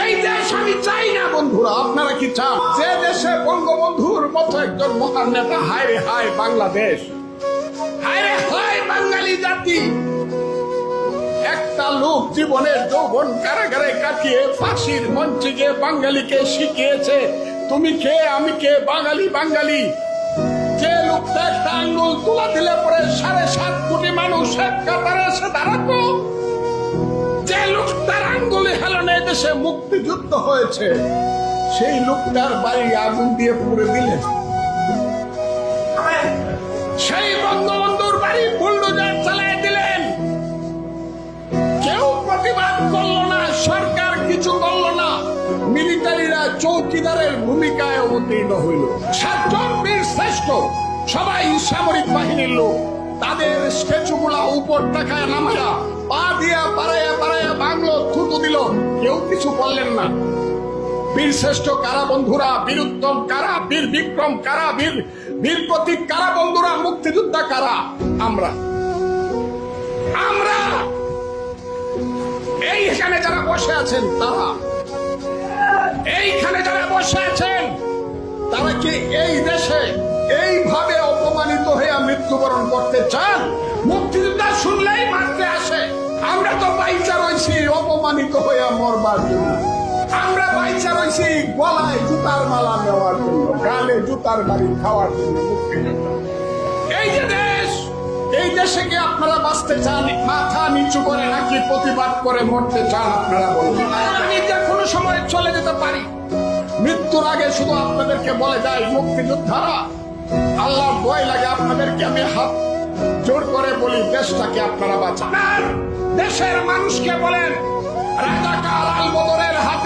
এই দেশ আমি চাই না বন্ধুরা। আপনারা কি চান? যে দেশে বঙ্গবন্ধুর মতো একজন মহান নেতা, হায় রে হায় বাংলাদেশ, হায় রে হায় বাঙালি জাতি। একটা লোক জীবনের যৌবন কারাগারে কাটিয়ে ফাঁসির মঞ্চে গিয়ে বাঙালিকে শিখিয়েছে তুমি কে আমি কে, বাঙালি বাঙালি। যে লোকটা একটা আঙ্গুল তুলা দিলে পরে 7.5 কোটি মানুষ এক কাতারে এসে দাঁড়াতো, যে লোকটার আঙ্গুলে হেলনে দেশে মুক্তিযুদ্ধ হয়েছে, সেই লোকটার বাড়ি আগুন দিয়ে পুড়ে দিলেন। সেই বঙ্গবন্ধুর বাড়ি বুলডোজার চালিয়ে দিলেন। কেউ প্রতিবাদ করলো না, সরকার কিছু করলো না, মিলিটারিরা চৌকিদারের ভূমিকায় অবতীর্ণ হইল। 7 জন বীর শ্রেষ্ঠ, সবাই সামরিক বাহিনীর লোক, তাদের স্ট্যাচুগুলা উপর টাকায় নামায়া পা দিয়া পাড়াইয়া পাড়াইয়া বাংলো থুতু দিল, কেউ কিছু বললেন না। বীর শ্রেষ্ঠ কারা বন্ধুরা, বীর উত্তম কারা, বীর বিক্রম কারা, বীর প্রতীক কারা বন্ধুরা, মুক্তিযোদ্ধা কারা? আমরা। এইখানে যারা বসে আছেন তারা, এইখানে যারা বসে আছেন তারা কি এই দেশে এইভাবে অপমানিত হয়ে মৃত্যুবরণ করতে চান? মুক্তিযোদ্ধা শুনলেই মারতে আসে। আমরা তো বাইচা রয়েছি অপমানিত হয়ে মরবার জন্য। আমরা বাইচা রয়েছি গলায় জুতার মালা নেওয়ার জন্য, গালে জুতার বাড়ি খাওয়ার জন্য। মুক্তিযোদ্ধা এই যে দেশ, এই দেশে কি আপনারা বাঁচতে চান মাথা নিচু করে, নাকি প্রতিবাদ করে মরতে চান? আপনারা বলুন। আমি যে কোনো সময় চলে যেতে পারি, মৃত্যুর আগে শুধু আপনাদেরকে বলে যাই, মুক্তিযোদ্ধারা, আল্লাহর ভয় লাগে আপনাদেরকে আমি হাত জোর করে বলি, দেশটাকে আপনারা বাঁচান। দেশের মানুষকে বলেন, রাজাকার আল বদরের হাত